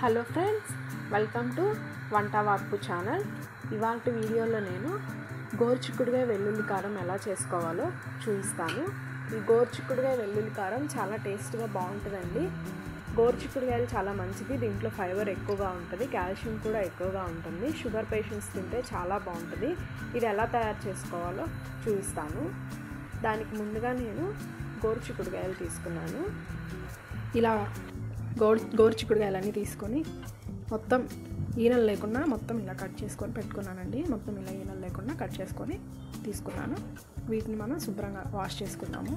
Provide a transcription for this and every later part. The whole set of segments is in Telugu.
హలో ఫ్రెండ్స్, వెల్కమ్ టు వంట వార్పు ఛానల్. ఇవాల్టి వీడియోలో నేను గోరుచిక్కుడుకాయ వెల్లుల్లి కారం ఎలా చేసుకోవాలో చూపిస్తాను. ఈ గోరుచిక్కుడుకాయ వెల్లుల్లి కారం చాలా టేస్ట్గా బాగుంటుందండి. గోరుచిక్కుడుకాయలు చాలా మంచిది, దీంట్లో ఫైబర్ ఎక్కువగా ఉంటుంది, కాల్షియం కూడా ఎక్కువగా ఉంటుంది. షుగర్ పేషెంట్స్ తింటే చాలా బాగుంటుంది. ఇది ఎలా తయారు చేసుకోవాలో చూపిస్తాను. దానికి ముందుగా నేను గోరుచిక్కుడుకాయలు తీసుకున్నాను. ఇలా గోరుచిక్కుడుకాయలన్నీ తీసుకొని మొత్తం ఈనెలు లేకుండా మొత్తం ఇలా కట్ చేసుకొని పెట్టుకున్నానండి. మొత్తం ఇలా ఈనెలు లేకుండా కట్ చేసుకొని తీసుకున్నాను. వీటిని మనం శుభ్రంగా వాష్ చేసుకున్నాము.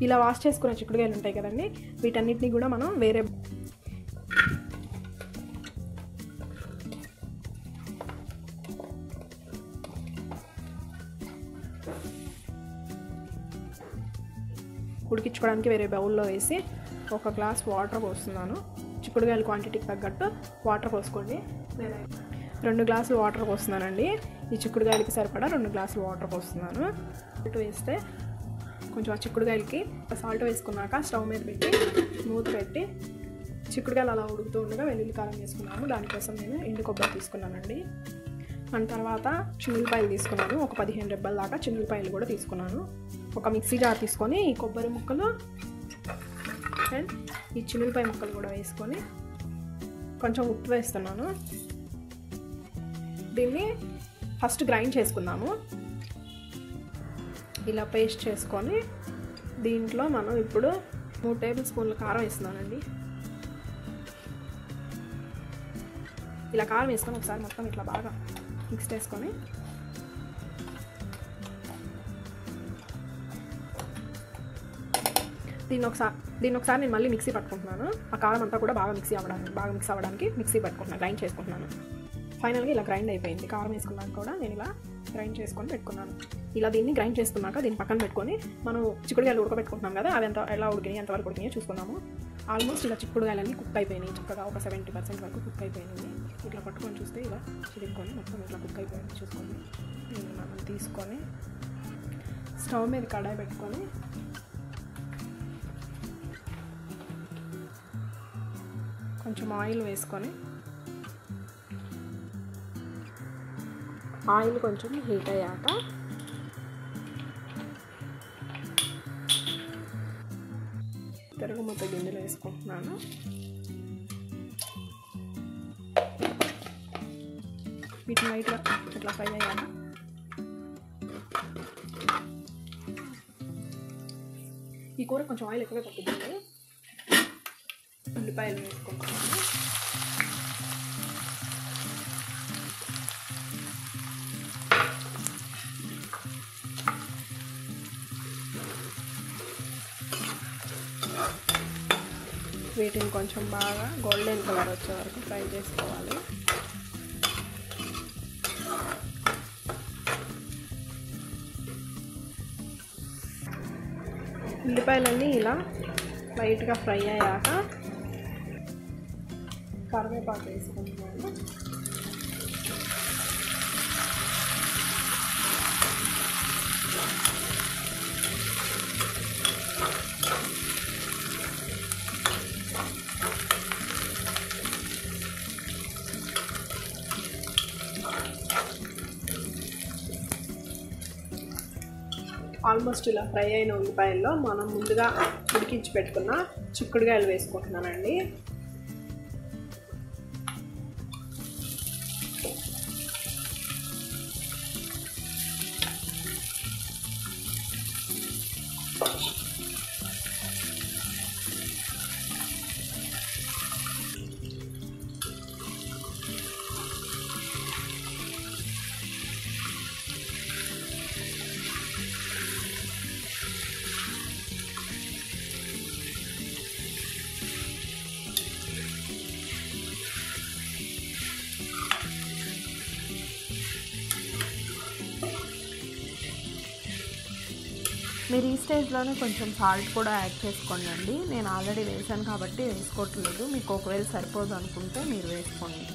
ఇలా వాష్ చేసుకునే చిక్కుడుకాయలు ఉంటాయి కదండి, వీటన్నిటిని కూడా మనం వేరే ఉడికించుకోవడానికి వేరే బౌల్లో వేసి ఒక గ్లాస్ వాటర్ పోస్తున్నాను. చిక్కుడుకాయల క్వాంటిటీకి తగ్గట్టు వాటర్ పోసుకోండి. నేను 2 గ్లాసులు వాటర్ పోస్తున్నానండి. ఈ చిక్కుడుకాయలకి సరిపడా 2 గ్లాసులు వాటర్ పోస్తున్నాను. సాల్ట్ వేస్తే కొంచెం ఆ చిక్కుడుకాయలకి సాల్ట్ వేసుకున్నాక స్టవ్ మీద పెట్టి మూత పెట్టి చిక్కుడుకాయలు అలా ఉడుకుతూ ఉండగా వెల్లుల్లి కారం వేసుకున్నాను. దానికోసం నేను ఎండు కొబ్బరి తీసుకున్నానండి. దాని తర్వాత చిన్నులపాయలు తీసుకున్నాను. ఒక 15 రెబ్బల దాకా చిన్నులపాయలు కూడా తీసుకున్నాను. ఒక మిక్సీ జార్ తీసుకొని ఈ కొబ్బరి ముక్కలు అండ్ ఈ చిన్నులపాయ ముక్కలు కూడా వేసుకొని కొంచెం ఉప్పు వేస్తున్నాను. దీన్ని ఫస్ట్ గ్రైండ్ చేసుకుందాము. ఇలా పేస్ట్ చేసుకొని దీంట్లో మనం ఇప్పుడు 3 టేబుల్ స్పూన్ల కారం వేస్తున్నానండి. ఇలా కారం వేసుకొని ఒకసారి మొత్తం ఇట్లా బాగా మిక్స్ చేసుకొని దీన్ని ఒకసారి నేను మళ్ళీ మిక్సీ పట్టుకుంటున్నాను. ఆ కారం అంతా కూడా బాగా మిక్స్ అవ్వడానికి మిక్సీ పట్టుకుంటున్నాను, గ్రైండ్ చేసుకుంటున్నాను. ఫైనల్గా ఇలా గ్రైండ్ అయిపోయింది. కారం వేసుకున్నాక కూడా నేను ఇలా గ్రైండ్ చేసుకొని పెట్టుకున్నాను. ఇలా దీన్ని గ్రైండ్ చేసుకున్నాక దీన్ని పక్కన పెట్టుకొని మనం చిక్కుడుకాయలు ఉడకబెట్టుకుంటున్నాం కదా, అవి ఎలా ఉడికినాయి, ఎంతవరకు ఉడికినాయో చూసుకున్నాము. ఆల్మోస్ట్ ఇలా చిక్కుడుకాయలన్నీ కుక్ అయిపోయినాయి, చక్కగా ఒక 70% వరకు కుక్ అయిపోయినాయి. ఇట్లా పట్టుకొని చూస్తే ఇలా చిరుక్కొని మొత్తం ఇట్లా కుక్ అయిపోయింది చూసుకొని దీన్ని మనం తీసుకొని స్టవ్ మీద కడాయి పెట్టుకొని కొంచెం ఆయిల్ వేసుకొని ఆయిల్ కొంచెం హీట్ అయ్యాక తిరగమూత గింజలు వేసుకుంటున్నాను. వీటిని లైట్గా ఇట్లా ఫ్రై అయ్యాక ఈ కూర కొంచెం ఆయిల్ ఎక్కువగా పట్టుకుంటుంది. ఉల్లిపాయలు వేసుకుంటున్నాను. వీటిని కొంచెం బాగా గోల్డెన్ కలర్ వచ్చే వరకు ఫ్రై చేసుకోవాలి. ఉల్లిపాయలన్నీ ఇలా లైట్గా ఫ్రై అయ్యాక కరివేపాకు వేసుకుంటున్నాను. ఆల్మోస్ట్ ఇలా ఫ్రై అయిన ఉల్లిపాయల్లో మనం ముందుగా ఉడికించి పెట్టుకున్న చిక్కుడుకాయలు వేసుకుంటున్నానండి. మీరు ఈ స్టేజ్లోనే కొంచెం సాల్ట్ కూడా యాడ్ చేసుకోండి. నేను ఆల్రెడీ వేసాను కాబట్టి వేసుకోవట్లేదు. మీకు ఒకవేళ సరిపోదు అనుకుంటే మీరు వేసుకోండి.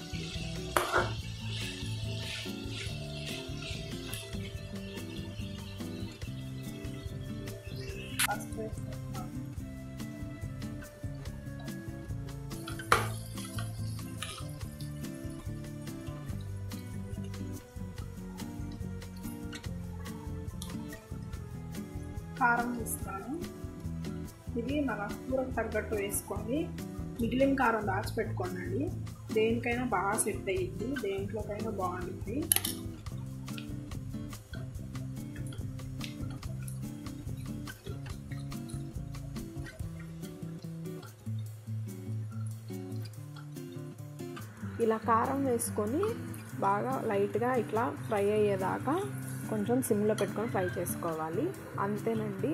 కారం వేస్తాను. ఇది మన కూరకు తగ్గట్టు వేసుకోండి. మిగిలిన కారం దాచిపెట్టుకోండి. దేనికైనా బాగా సెట్ అయ్యిద్ది, దేంట్లోకైనా బాగుంటుంది. ఇలా కారం వేసుకొని బాగా లైట్గా ఇట్లా ఫ్రై అయ్యేదాకా కొంచెం సిమ్లో పెట్టుకొని ఫ్రై చేసుకోవాలి. అంతేనండి,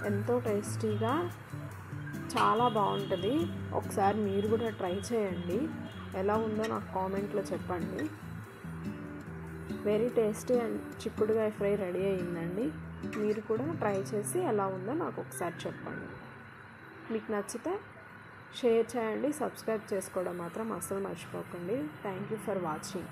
ఎంతో టేస్టీగా చాలా బాగుంటుంది. ఒకసారి మీరు కూడా ట్రై చేయండి. ఎలా ఉందో నాకు కామెంట్లో చెప్పండి. వెరీ టేస్టీ అండ్ చిక్కుడుకాయ ఫ్రై రెడీ అయ్యిందండి. మీరు కూడా ట్రై చేసి ఎలా ఉందో నాకు ఒకసారి చెప్పండి. మీకు నచ్చితే షేర్ చేయండి, సబ్స్క్రైబ్ చేసుకోవడం మాత్రం అస్సలు మర్చిపోకండి. Thank you for watching.